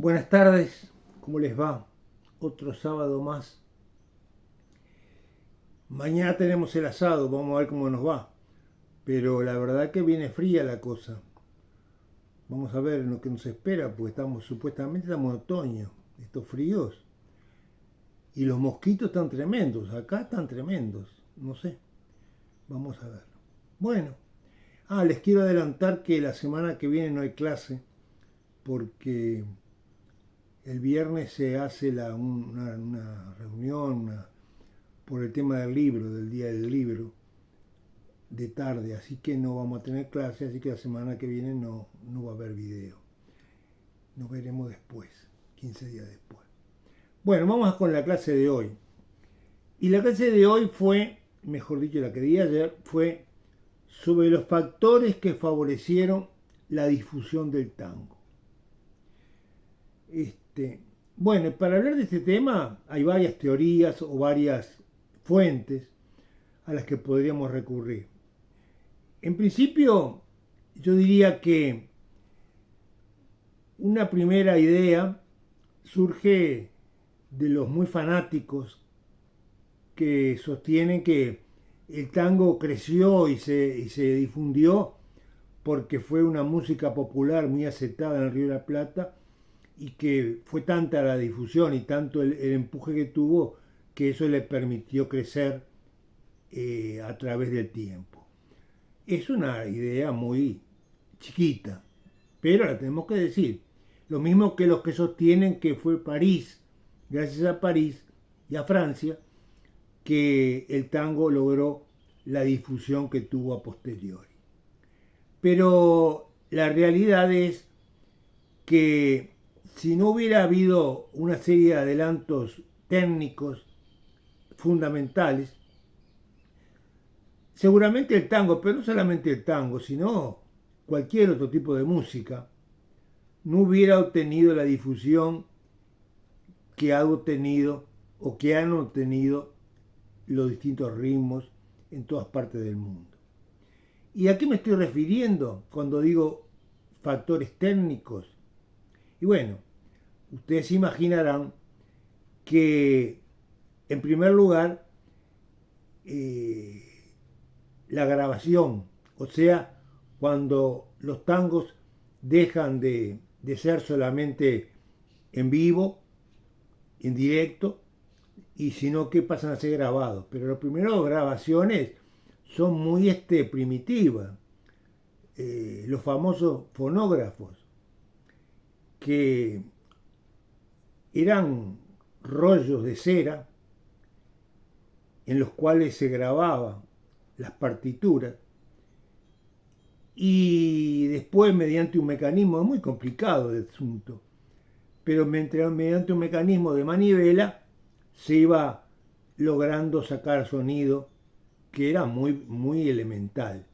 Buenas tardes, ¿cómo les va? Otro sábado más. Mañana tenemos el asado, vamos a ver cómo nos va. Pero la verdad que viene fría la cosa. Vamos a ver lo que nos espera, porque supuestamente estamos en otoño, estos fríos. Y los mosquitos están tremendos, acá están tremendos, no sé. Vamos a ver. Bueno, les quiero adelantar que la semana que viene no hay clase, porque el viernes se hace una reunión por el tema del libro, del día del libro, de tarde, así que no vamos a tener clase, así que la semana que viene no va a haber video. Nos veremos después, 15 días después. Bueno, vamos con la clase de hoy. Y la clase de hoy fue, mejor dicho, la que di ayer, fue sobre los factores que favorecieron la difusión del tango. Bueno, para hablar de este tema hay varias teorías o varias fuentes a las que podríamos recurrir. En principio, yo diría que una primera idea surge de los muy fanáticos que sostienen que el tango creció y se difundió porque fue una música popular muy aceptada en el Río de la Plata y que fue tanta la difusión y tanto el empuje que tuvo que eso le permitió crecer a través del tiempo. Es una idea muy chiquita, pero la tenemos que decir. Lo mismo que los que sostienen que fue París, gracias a París y a Francia, que el tango logró la difusión que tuvo a posteriori. Pero la realidad es que si no hubiera habido una serie de adelantos técnicos fundamentales, seguramente el tango, pero no solamente el tango, sino cualquier otro tipo de música, no hubiera obtenido la difusión que ha obtenido o que han obtenido los distintos ritmos en todas partes del mundo. ¿Y a qué me estoy refiriendo cuando digo factores técnicos? Y bueno, ustedes imaginarán que, en primer lugar, la grabación, o sea, cuando los tangos dejan de ser solamente en vivo, en directo, y sino que pasan a ser grabados. Pero las primeras grabaciones son muy primitivas. Los famosos fonógrafos, que eran rollos de cera en los cuales se grababan las partituras y después mediante un mecanismo muy complicado de asunto, pero mediante un mecanismo de manivela se iba logrando sacar sonido que era muy elemental.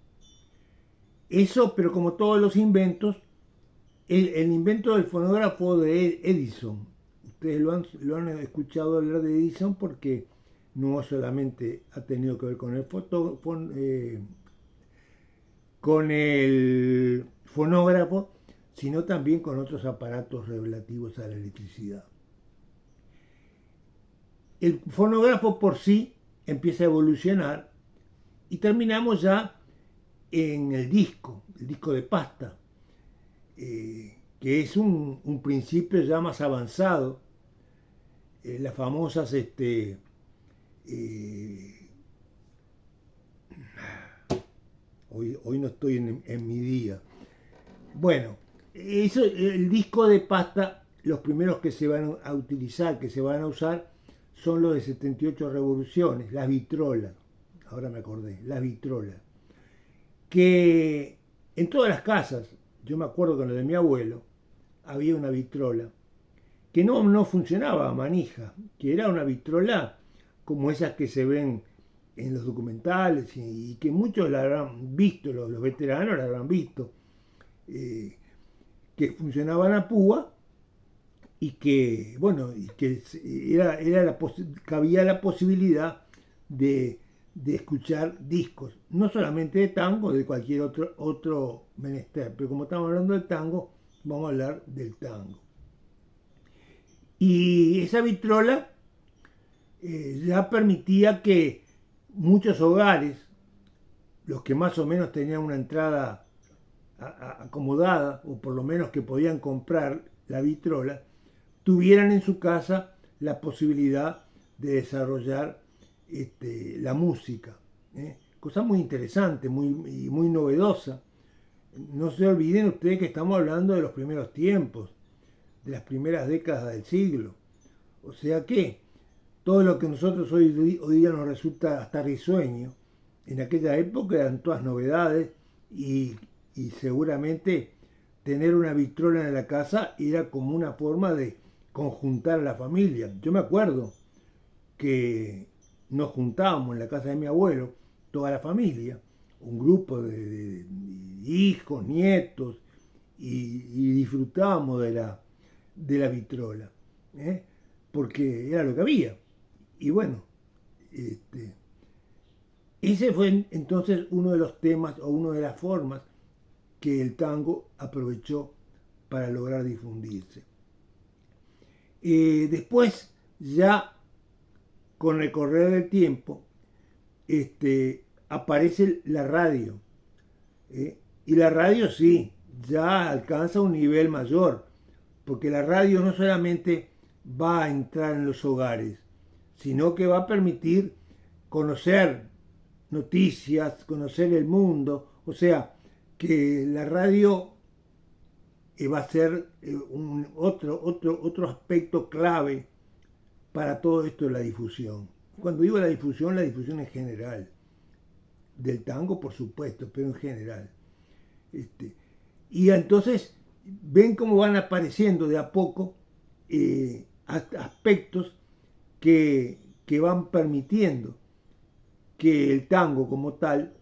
Eso, pero como todos los inventos, el invento del fonógrafo de Edison, ustedes lo han escuchado hablar de Edison porque no solamente ha tenido que ver con con el fonógrafo, sino también con otros aparatos relativos a la electricidad. El fonógrafo por sí empieza a evolucionar y terminamos ya en el disco de pasta, que es un principio ya más avanzado. Las famosas hoy no estoy en mi día. Bueno, el disco de pasta, los primeros que se van a utilizar, que se van a usar, son los de 78 revoluciones, las vitrolas. Ahora me acordé, las vitrolas. Que en todas las casas, yo me acuerdo que en lo de mi abuelo, había una vitrola que no funcionaba a manija, que era una vitrola como esas que se ven en los documentales y que muchos la habrán visto, los veteranos la habrán visto, que funcionaban a púa y que, bueno, y que había la posibilidad de escuchar discos, no solamente de tango, de cualquier otro menester, pero como estamos hablando del tango, vamos a hablar del tango. Y esa vitrola ya permitía que muchos hogares, los que más o menos tenían una entrada acomodada, o por lo menos que podían comprar la vitrola, tuvieran en su casa la posibilidad de desarrollar la música. Cosa muy interesante, muy novedosa. No se olviden ustedes que estamos hablando de los primeros tiempos, de las primeras décadas del siglo. O sea que todo lo que nosotros hoy día nos resulta hasta risueño, en aquella época eran todas novedades y seguramente tener una vitrola en la casa era como una forma de conjuntar a la familia. Yo me acuerdo que nos juntábamos en la casa de mi abuelo, toda la familia, un grupo de hijos, nietos, y disfrutábamos de la vitrola, porque era lo que había. Y bueno, ese fue entonces uno de los temas o una de las formas que el tango aprovechó para lograr difundirse. Después, ya con el correr del tiempo, aparece la radio. Y la radio sí, ya alcanza un nivel mayor, porque la radio no solamente va a entrar en los hogares, sino que va a permitir conocer noticias, conocer el mundo, o sea, que la radio va a ser otro aspecto clave para todo esto de la difusión. Cuando digo la difusión en general, del tango por supuesto, pero en general. Y entonces ven cómo van apareciendo de a poco aspectos que van permitiendo que el tango como tal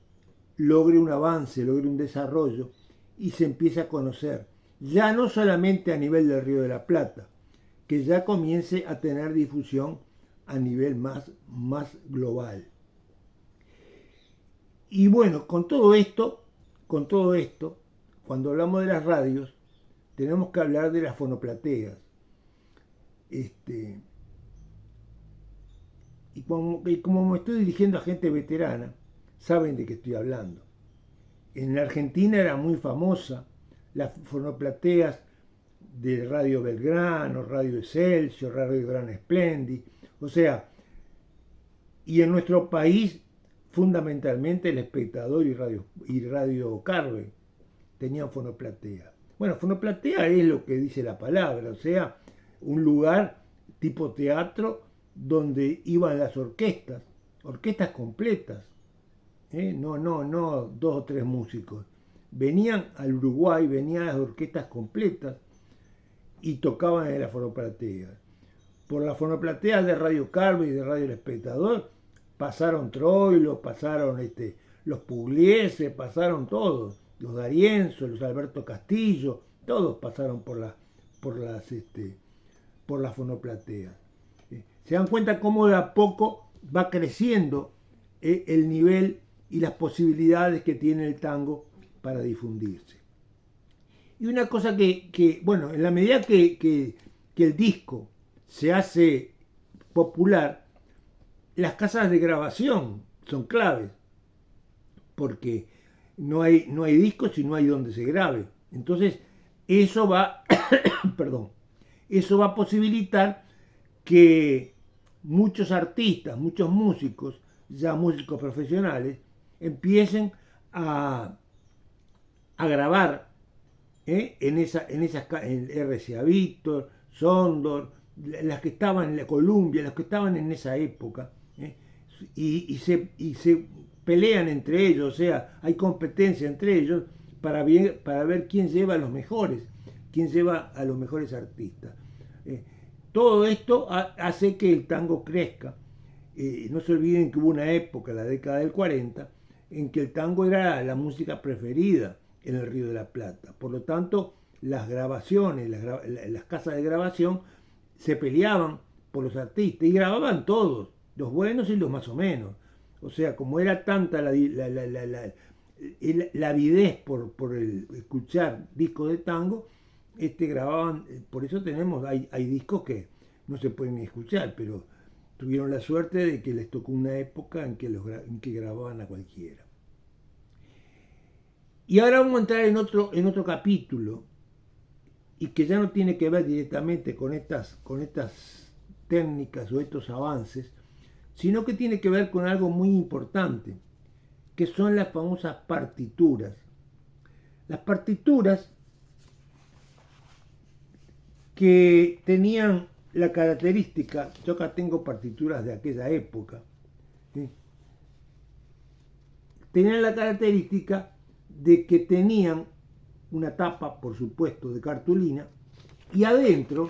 logre un avance, logre un desarrollo y se empiece a conocer, ya no solamente a nivel del Río de la Plata, que ya comience a tener difusión a nivel más global. Y bueno, con todo esto, cuando hablamos de las radios, tenemos que hablar de las fonoplateas. Y como me estoy dirigiendo a gente veterana, saben de qué estoy hablando. En la Argentina era muy famosa las fonoplateas de Radio Belgrano, Radio Excelsior, Radio Gran Splendid, o sea, y en nuestro país fundamentalmente El Espectador y Radio Carve tenían fonoplatea. Bueno, fonoplatea es lo que dice la palabra, o sea, un lugar tipo teatro donde iban las orquestas completas, no 2 o 3 músicos. Venían al Uruguay, venían las orquestas completas y tocaban en la fonoplatea. Por la fonoplatea de Radio Carve y de Radio El Espectador pasaron Troilo, pasaron los Pugliese, pasaron todos, los D'Arienzo, los Alberto Castillo, todos pasaron por las fonoplateas. Se dan cuenta cómo de a poco va creciendo el nivel y las posibilidades que tiene el tango para difundirse. Y una cosa que bueno, en la medida que el disco se hace popular, las casas de grabación son claves, porque no hay discos y no hay donde se grabe. Entonces, eso va, perdón, eso va a posibilitar que muchos artistas, muchos músicos, ya músicos profesionales, empiecen a grabar en RCA Víctor, Sondor, las que estaban en la Columbia, las que estaban en esa época, y se pelean entre ellos, o sea, hay competencia entre ellos para ver quién lleva a los mejores, quién lleva a los mejores artistas. Todo esto hace que el tango crezca. No se olviden que hubo una época, la década del 40, en que el tango era la música preferida en el Río de la Plata. Por lo tanto, las grabaciones, las casas de grabación se peleaban por los artistas y grababan todos, los buenos y los más o menos. O sea, como era tanta la avidez por escuchar discos de tango, grababan, por eso hay discos que no se pueden escuchar, pero tuvieron la suerte de que les tocó una época en que grababan a cualquiera. Y ahora vamos a entrar en otro capítulo, y que ya no tiene que ver directamente con estas técnicas o estos avances, sino que tiene que ver con algo muy importante, que son las famosas partituras. Las partituras que tenían la característica, yo acá tengo partituras de aquella época, ¿sí? Tenían la característica de que tenían una tapa, por supuesto, de cartulina, y adentro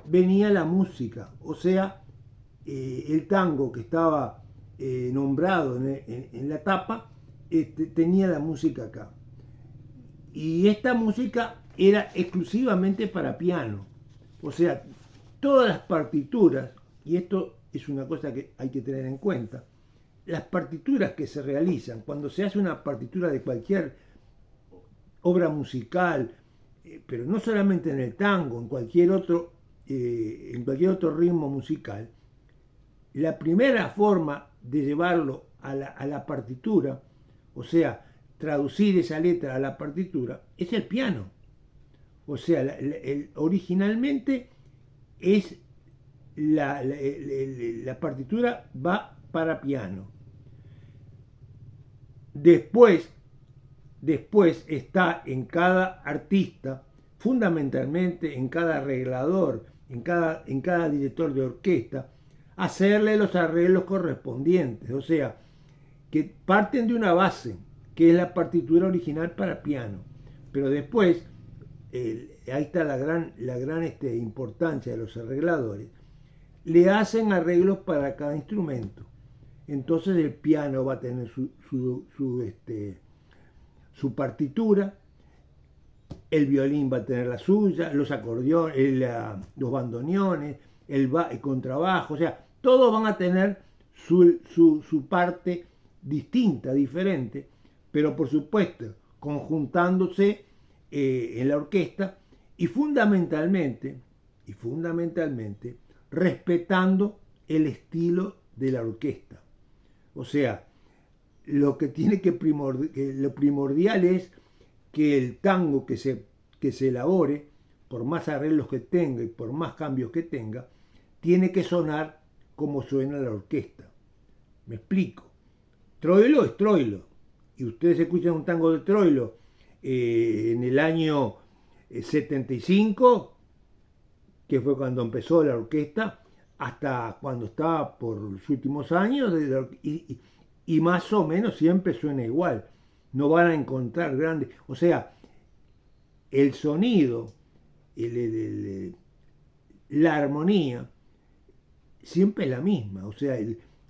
venía la música, o sea, el tango que estaba nombrado en la tapa, tenía la música acá. Y esta música era exclusivamente para piano. O sea, todas las partituras, y esto es una cosa que hay que tener en cuenta, las partituras que se realizan, cuando se hace una partitura de cualquier obra musical, pero no solamente en el tango, en cualquier otro ritmo musical, la primera forma de llevarlo a la partitura, o sea, traducir esa letra a la partitura, es el piano. O sea, originalmente es la partitura va para piano. Después está en cada artista, fundamentalmente en cada arreglador, en cada director de orquesta, hacerle los arreglos correspondientes. O sea, que parten de una base, que es la partitura original para piano. Pero después, ahí está la gran importancia de los arregladores, le hacen arreglos para cada instrumento. Entonces el piano va a tener su partitura, el violín va a tener la suya, los acordeones, los bandoneones, el contrabajo, o sea, todos van a tener su parte distinta, diferente, pero por supuesto conjuntándose en la orquesta y fundamentalmente respetando el estilo de la orquesta. O sea, lo primordial es que el tango que se elabore, por más arreglos que tenga y por más cambios que tenga, tiene que sonar como suena la orquesta. Me explico. Troilo es Troilo. Y ustedes escuchan un tango de Troilo en el año 75, que fue cuando empezó la orquesta, hasta cuando estaba por los últimos años, y más o menos siempre suena igual. No van a encontrar grandes... O sea, el sonido, la armonía, siempre es la misma. O sea,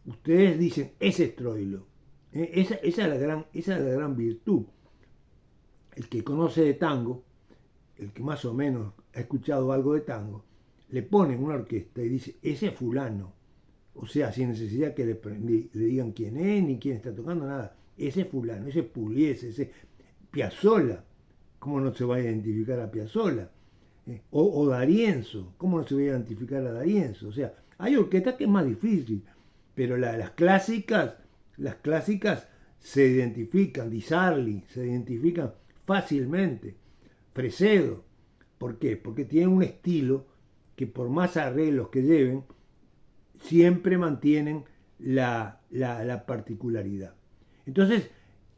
ustedes dicen, ese es Troilo. Esa es la gran virtud. El que conoce de tango, el que más o menos ha escuchado algo de tango, le ponen una orquesta y dice, ese es fulano. O sea, sin necesidad que le digan quién es, ni quién está tocando, nada. Ese es fulano, ese es Pugliese, ese es Piazzolla. ¿Cómo no se va a identificar a Piazzolla? O D'Arienzo, ¿cómo no se va a identificar a D'Arienzo? O sea, hay orquestas que es más difícil, pero las clásicas se identifican, Di Sarli, se identifican fácilmente. Fresedo, ¿por qué? Porque tienen un estilo que por más arreglos que lleven, siempre mantienen la particularidad. Entonces,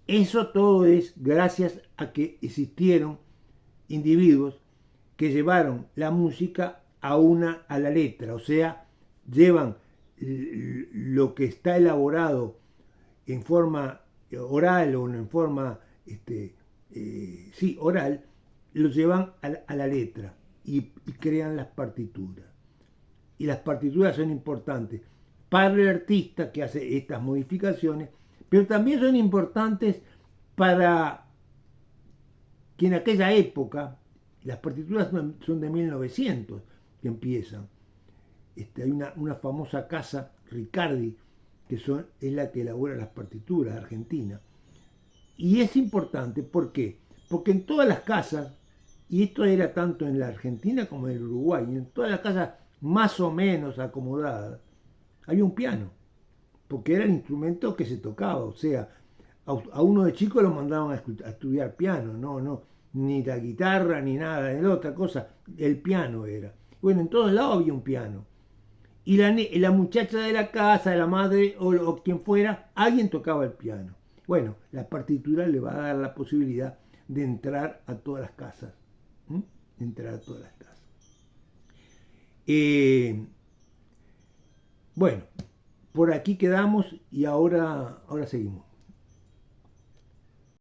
eso todo es gracias a que existieron individuos que llevaron la música a la letra, o sea, llevan lo que está elaborado en forma oral o en forma oral, lo llevan a la letra y crean las partituras. Y las partituras son importantes para el artista que hace estas modificaciones, pero también son importantes para que en aquella época, las partituras son de 1900 que empiezan. Hay una famosa casa, Riccardi, que es la que elabora las partituras, Argentina. Y es importante, ¿por qué? Porque en todas las casas Y esto era tanto en la Argentina como en el Uruguay. Y en todas las casas más o menos acomodadas había un piano, porque era el instrumento que se tocaba. O sea, a uno de chico lo mandaban a estudiar piano, no, ni la guitarra ni nada, ni la otra cosa, el piano era. Bueno, en todos lados había un piano. Y la muchacha de la casa, la madre o quien fuera, alguien tocaba el piano. Bueno, la partitura le va a dar la posibilidad de entrar a todas las casas. ¿Mm? De entrar a todas las casas. Eh, bueno, por aquí quedamos y ahora seguimos.